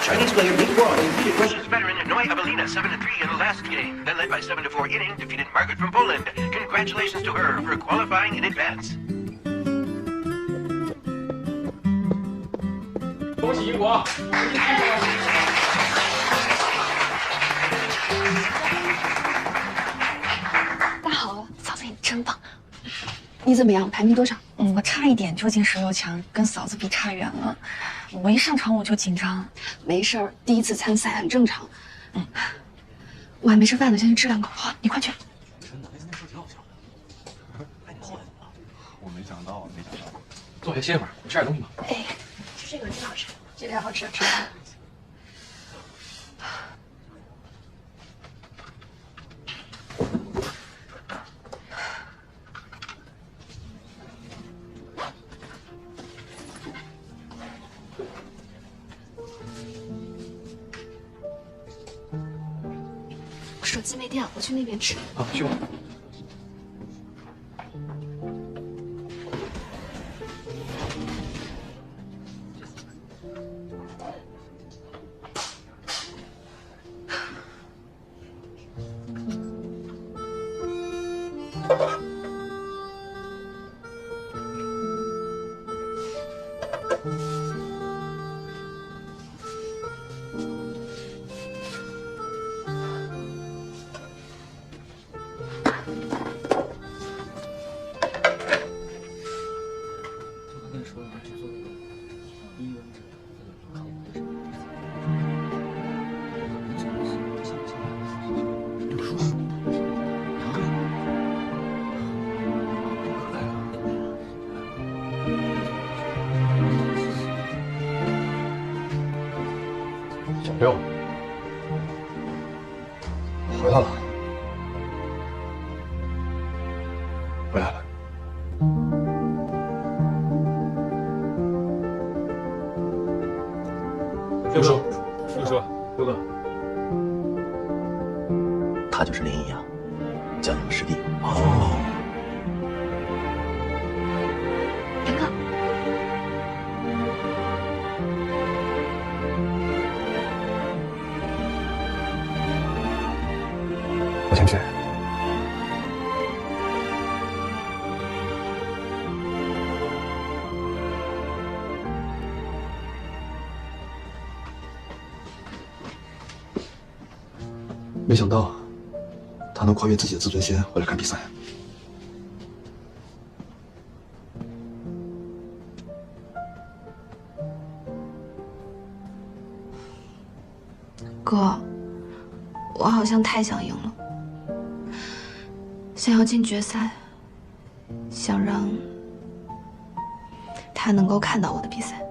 Chinese player Nick Wong defeated Russia's veteran Noi Avelina 7-3 in the last game, then led by 7-4 inning, defeated Margaret from Poland. Congratulations to her for qualifying in advance. 恭喜英国！大家好，嫂子你真棒。你怎么样？排名多少？我差一点就进16强，跟嫂子比差远了。我一上场我就紧张。没事儿，第一次参赛很正常。我还没吃饭呢，先去吃2口。好，你快去。真的，那说挺好笑的。还挺后来的。我没想到，坐下歇会儿，吃点东西吧。哎，吃这个真好吃，这个好吃，吃。手机没电，我去那边吃。好，去吧。小六，回来了，回来了。六叔，六叔，六哥，他就是林一阳，江阳师弟。哦，林哥，我先去。没想到，他能跨越自己的自尊心回来看比赛。哥，我好像太想赢了，想要进决赛，想让他能够看到我的比赛。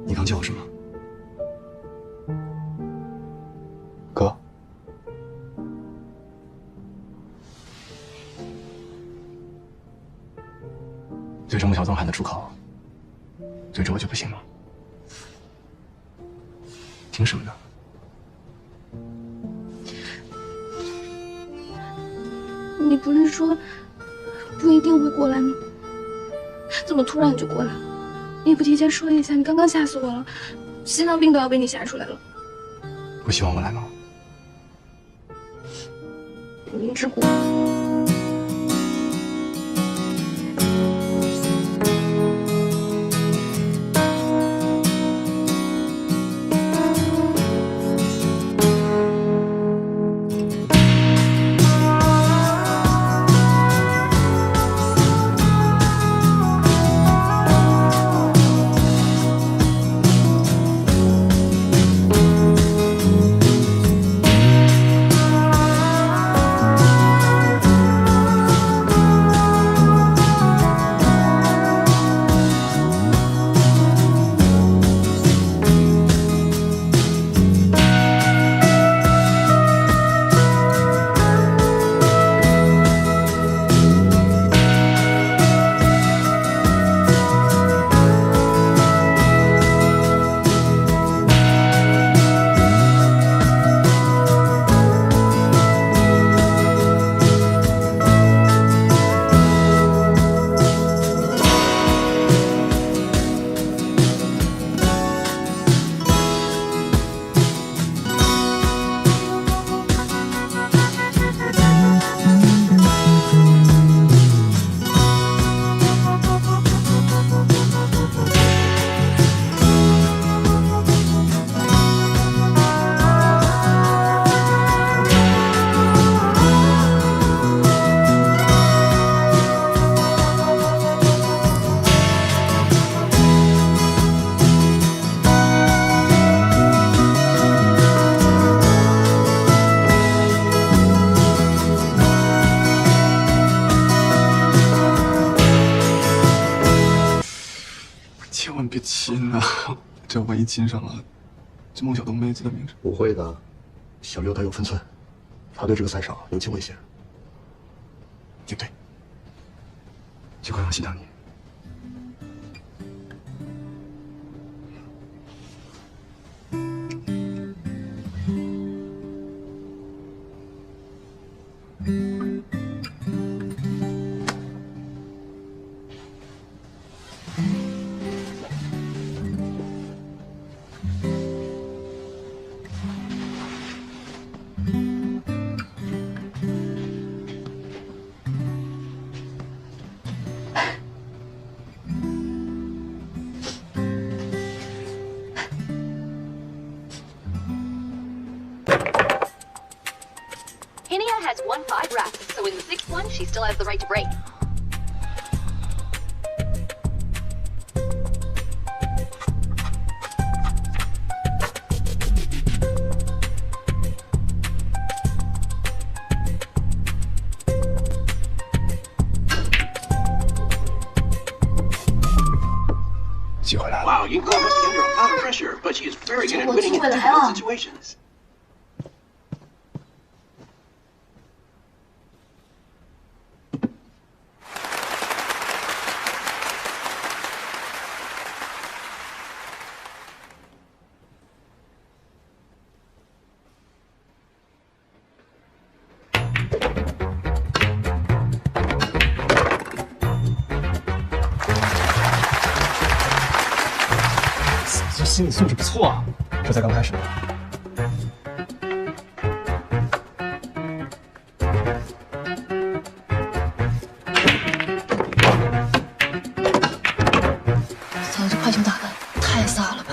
你刚叫我什么？哥。对着穆小东喊的出口，对着我就不行吗？凭什么呢？你不是说不一定会过来吗？怎么突然就过来了？你也不提前说一下，你刚刚吓死我了，心脏病都要被你吓出来了。不希望我来吗？明知故问。这万一亲上了这孟小冬妹子的名字。不会的，小六他有分寸，他对这个赛场有其危险。对对，就快让西当你。Inia has won 5 rounds, so in the 6th one, she still has the right to break. Wow, Yinko must be under a lot of pressure, but she is very good at winning in difficult situations.这心理素质不错啊，这才刚开始呢。嫂子这快球打的太飒了吧！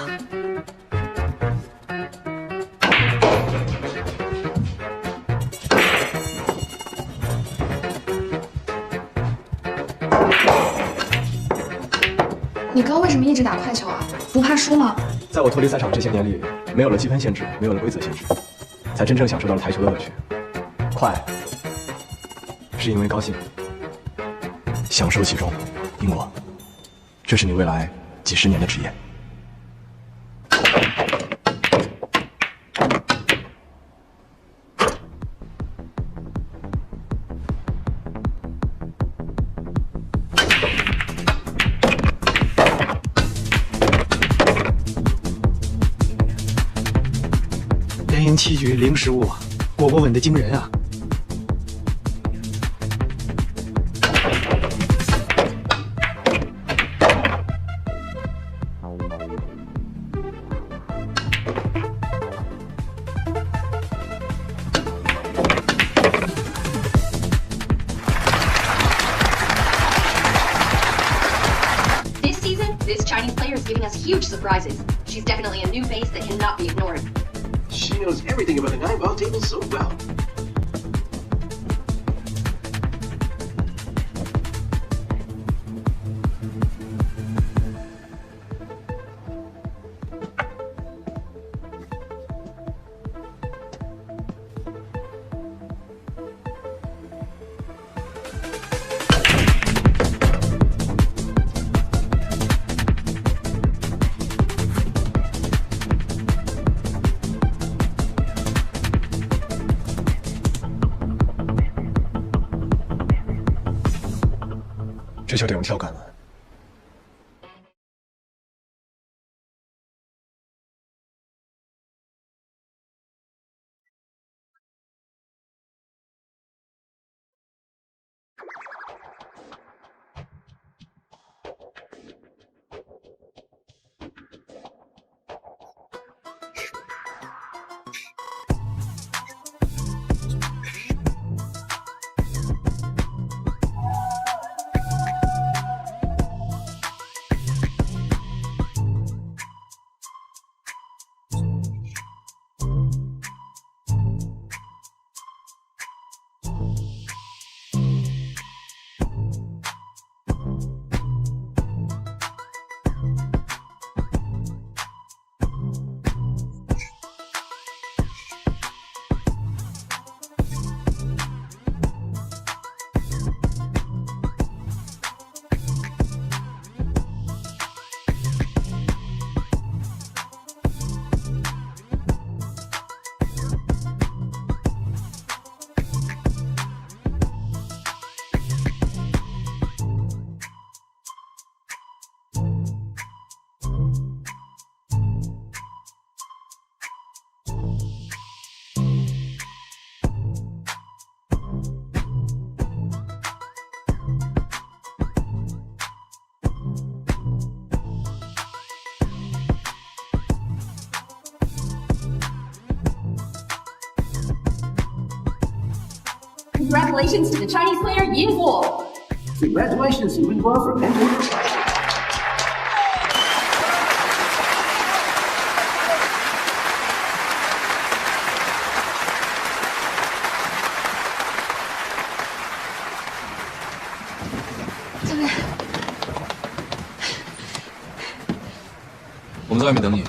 你刚为什么一直打快球啊？不怕输吗？在我脱离赛场这些年里，没有了积分限制，没有了规则限制，才真正享受到了台球的乐趣。快，是因为高兴，享受其中。英国，这是你未来几十年的职业。连赢7局0失误，果果稳得惊人啊！This season, this Chinese player is giving us huge surprises. She's definitely a new face that cannot be ignored. She knows everything about the 9-ball table so well.这球得用跳杆了。Congratulations to the Chinese player Yin Guo. Congratulations, you win well for entering. 教练，我们在外面等你。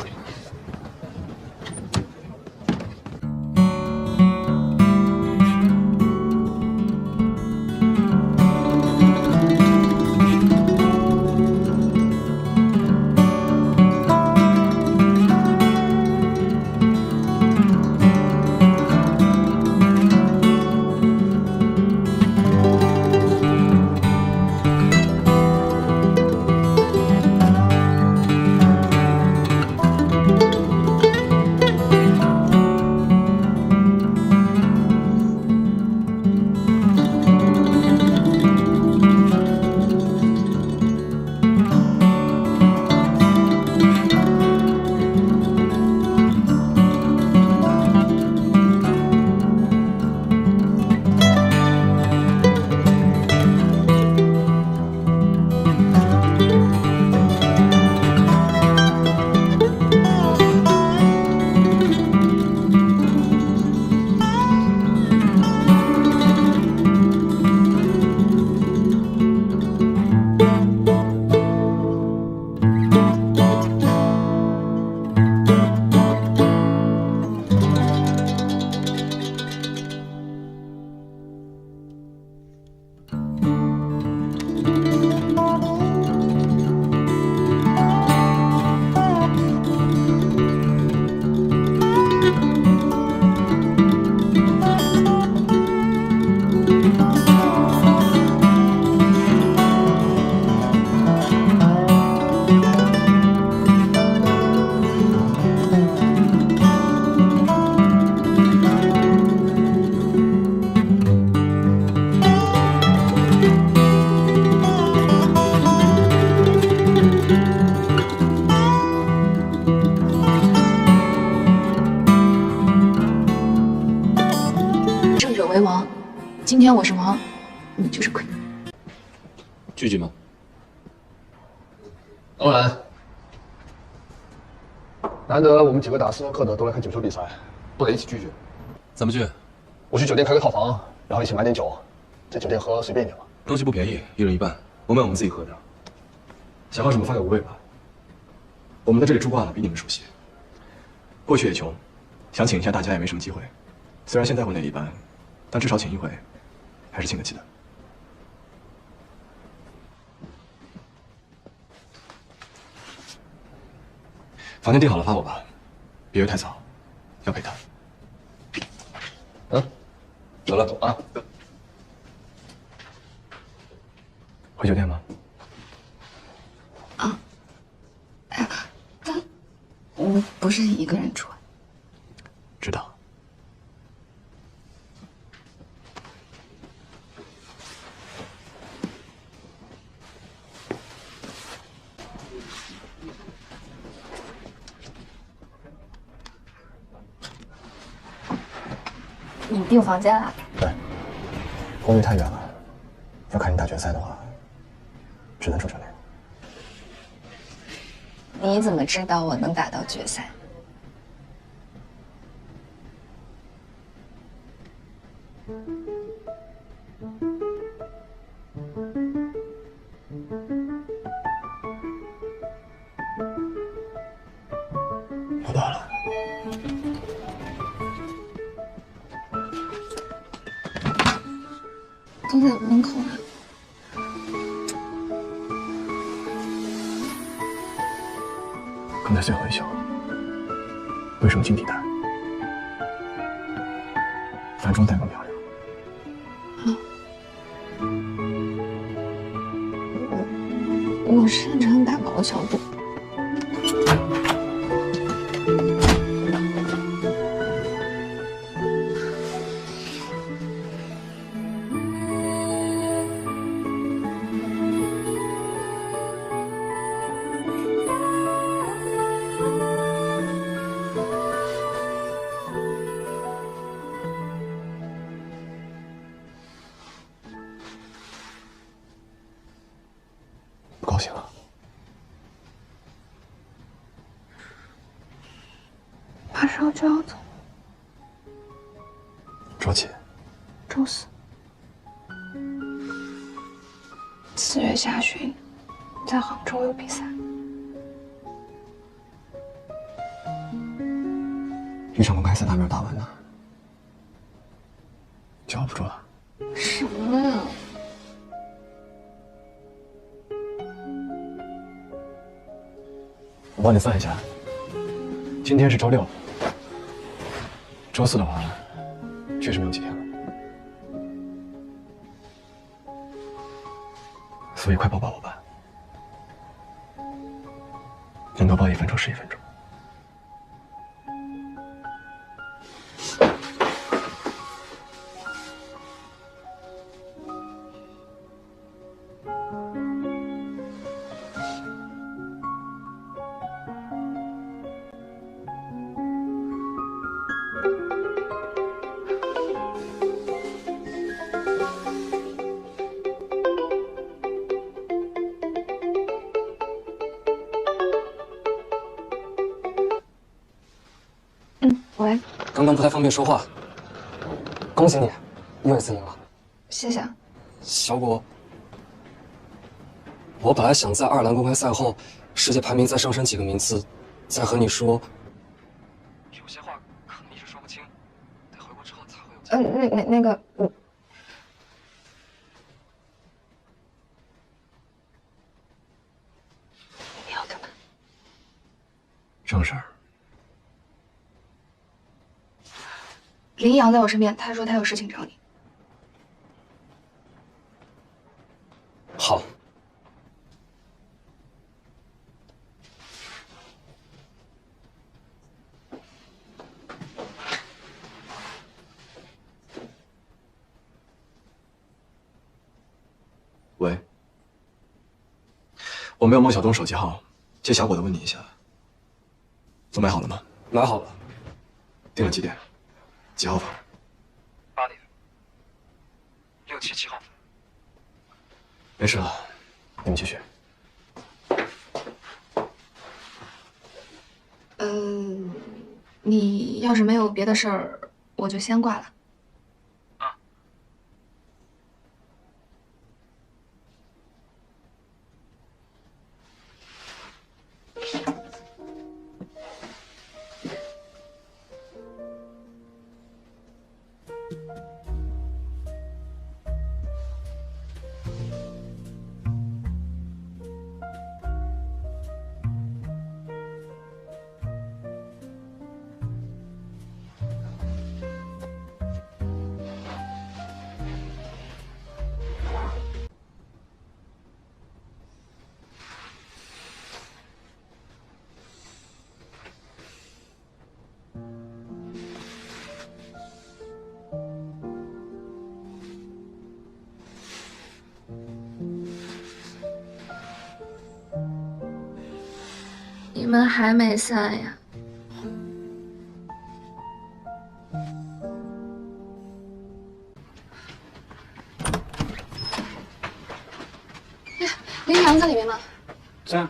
为王，今天我是王，你就是 queen。拒绝吗？当然，难得我们几个打斯诺克的都来看球比赛，不得一起拒绝。怎么拒？我去酒店开个套房，然后一起买点酒，在酒店喝随便点吧。东西不便宜，一人一半，我们自己喝的。想喝什么发给无畏吧。我们在这里住惯了，比你们熟悉。过去也穷，想请一下大家也没什么机会。虽然现在混得也一般，但至少请一回，还是请得起的。房间订好了发我吧，别约太早，要陪他。走了，走啊。回酒店吗？我不是一个人住。知道。你订房间了？对，公寓太远了，要看你打决赛的话，只能住酒店。你怎么知道我能打到决赛？我到了。都在门口了。刚才最后一球，为什么进地带？反中带更漂亮。我擅长打高角度。马上就要走，周几？周4。4月下旬，在杭州有比赛。一场公开赛还没有打完呢，就熬不住了。什么呀？我帮你算一下，今天是周6，周4的话，确实没有几天了，所以快报我吧，能多报1分钟是1分钟。喂，刚刚不太方便说话，恭喜你，又一次赢了。谢谢。小果，我本来想在爱尔兰公开赛后，世界排名再上升几个名次，再和你说。有些话可能一时说不清，得回国之后才会有机会。那个，你要干嘛？正事儿。林阳在我身边，他说他有事情找你。好。喂，我没有孟小东手机号，借小果的问你一下，都买好了吗？买好了。定了几点？几号房？8点。6、7、7号房。没事了，你们继续。你要是没有别的事儿，我就先挂了。你们还没散呀？林阳在里面吗？在。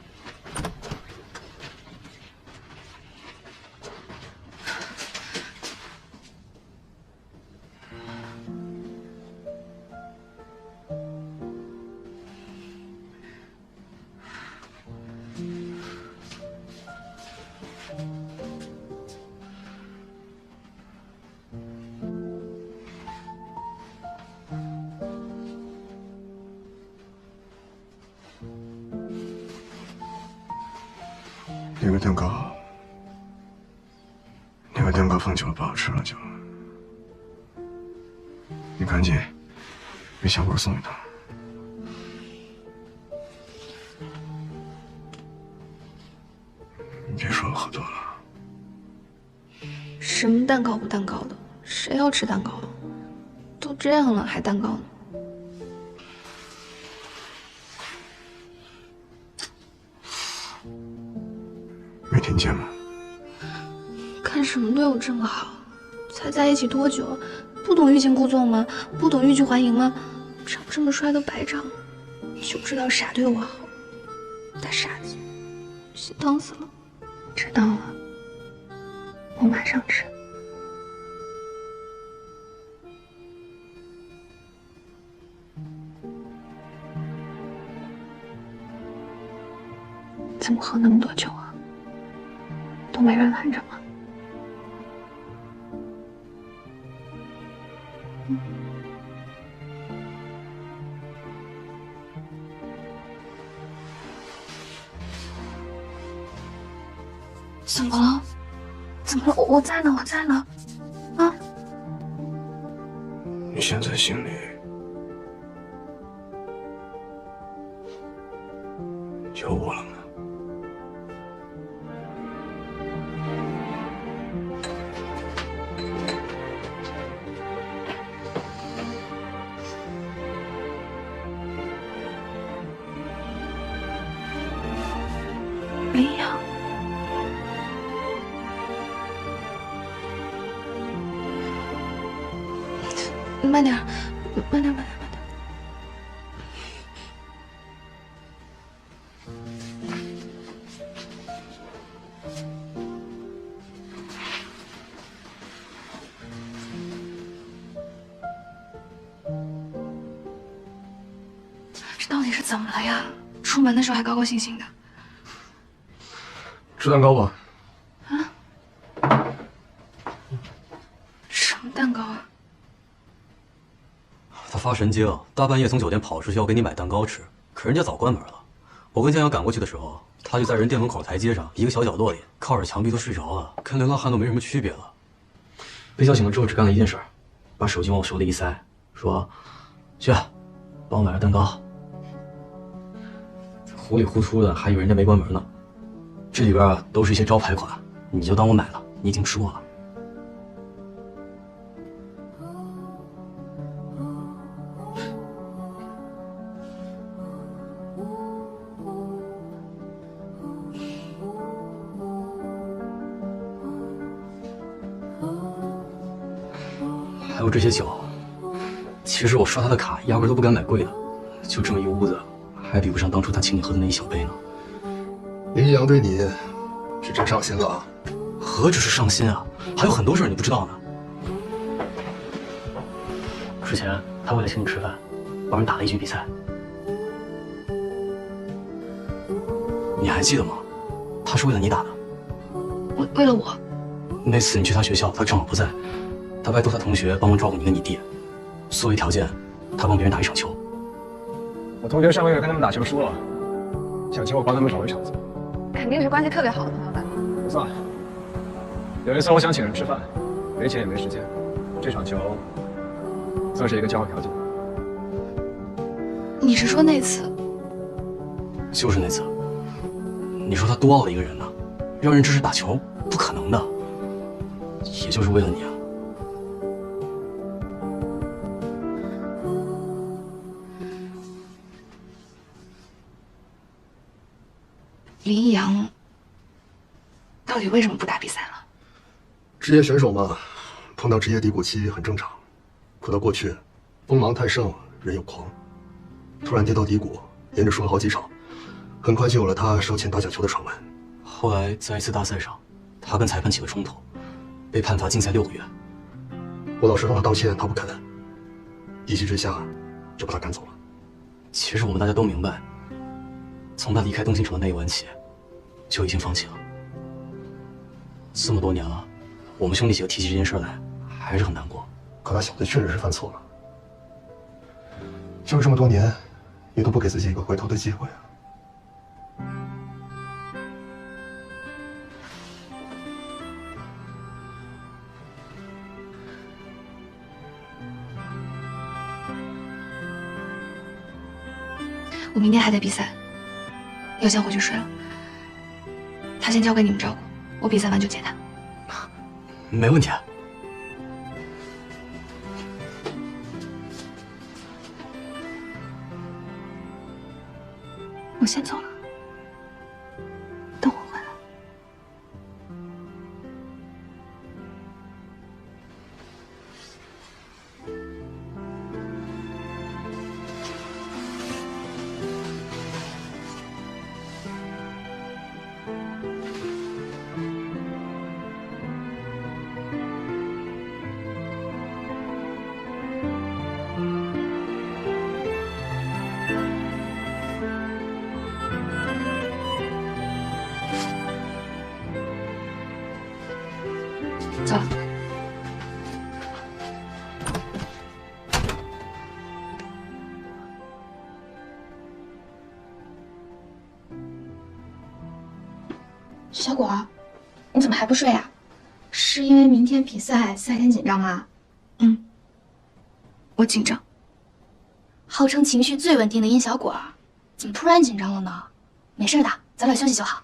那个蛋糕，放久了不好吃了就，你赶紧给小果送一套。你别说我喝多了。什么蛋糕不蛋糕的？谁要吃蛋糕啊？都这样了还蛋糕呢？没听见吗？看什么对我这么好？才在一起多久？不懂欲擒故纵吗？不懂欲拒还迎吗？长这么帅都白长了，就知道傻对我好，大傻子，心疼死了。知道了，我我马上吃。怎么喝那么多酒啊？都没人拦着吗？怎么了？怎么了？我在呢，我在呢。啊！你现在心里有我了吗？林阳。慢点，慢点，慢点，慢点。这到底是怎么了呀？出门的时候还高高兴兴的。吃蛋糕吧。啊？什么蛋糕啊？他发神经，大半夜从酒店跑出去要给你买蛋糕吃，可人家早关门了。我跟江阳赶过去的时候，他就在人店门口台阶上一个小角落里，靠着墙壁都睡着了，跟流浪汉都没什么区别了。被叫醒了之后，只干了一件事，把手机往我手里一塞，说：“去，帮我买个蛋糕。”糊里糊涂的，还以为人家没关门呢。这里边啊，都是一些招牌款，你就当我买了，你已经吃过了。还有这些酒，其实我刷他的卡，压根都不敢买贵的，就这么一屋子，还比不上当初他请你喝的那一小杯呢。林一阳对你是真上心了啊！何止是上心啊，还有很多事你不知道呢。之前他为了请你吃饭，帮人打了一局比赛，你还记得吗？他是为了你打的。为了我？那次你去他学校，他正好不在。他拜托他同学帮忙照顾你跟你弟，作为条件，他帮别人打一场球。我同学上个月跟他们打球输了，想请我帮他们找回场子。肯定是关系特别好的朋友吧？不算。有一次我想请人吃饭，没钱也没时间，这场球算是一个交换条件。你是说那次？就是那次。你说他多傲的一个人呢，让人支持打球，不可能的。也就是为了你啊。林一阳到底为什么不打比赛了？职业选手嘛，碰到职业低谷期很正常。可到过去，锋芒太盛，人又狂，突然跌到低谷，连着输了好几场，很快就有了他收钱打假球的传闻。后来在一次大赛上，他跟裁判起了冲突，被判罚禁赛6个月。我老实向他道歉，他不肯，一气之下就把他赶走了。其实我们大家都明白，从他离开东兴城的那一晚起，就已经放弃了。这么多年了，我们兄弟几个提起这件事来，还是很难过。可他小子确实是犯错了，就是这么多年，也都不给自己一个回头的机会啊。我明天还得比赛，要先回去睡了。他先交给你们照顾，我比赛完就接他。没问题。我先走了，等我回来。小果儿，你怎么还不睡啊？是因为明天比赛赛前紧张吗？我紧张。号称情绪最稳定的殷小果儿，怎么突然紧张了呢？没事的，早点休息就好。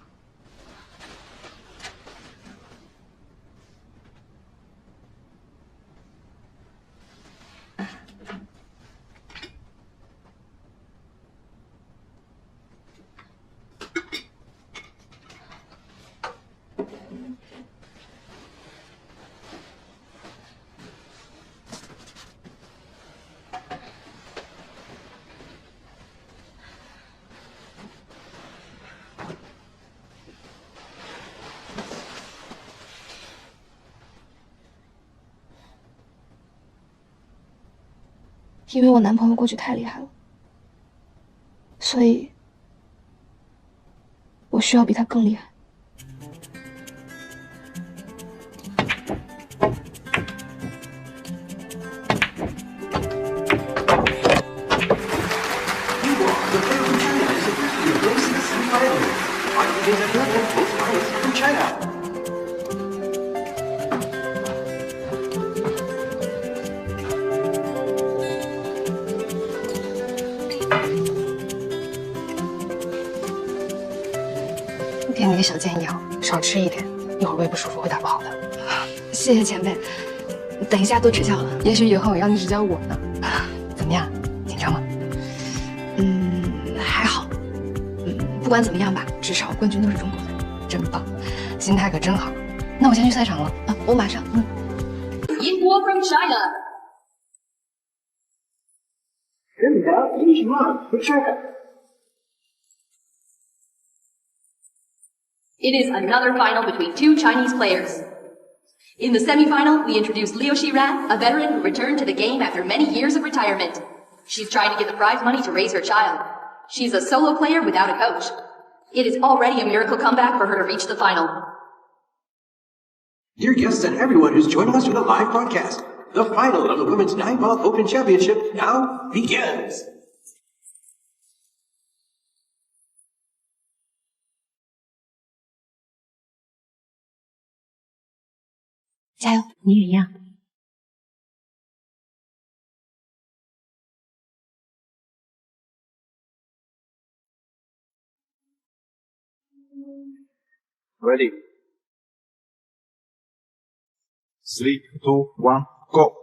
因为我男朋友过去太厉害了，所以我需要比他更厉害。给你个小建议啊，少吃一点，一会儿胃不舒服会打不好的。谢谢前辈，等一下多指教了。也许以后也让你指教我呢。怎么样，紧张吗？还好。不管怎么样吧，至少冠军都是中国的，真棒，心态可真好。那我先去赛场了啊，我马上。In war from China. It is another final between two Chinese players. In the semifinal, we introduced Liu Shiran, a veteran who returned to the game after many years of retirement. She's trying to get the prize money to raise her child. She's a solo player without a coach. It is already a miracle comeback for her to reach the final. Dear guests and everyone who's joining us for the live broadcast, the final of the Women's 9-Ball Open Championship now begins. 加油，你也一样。Ready. 3, 2, 1, go.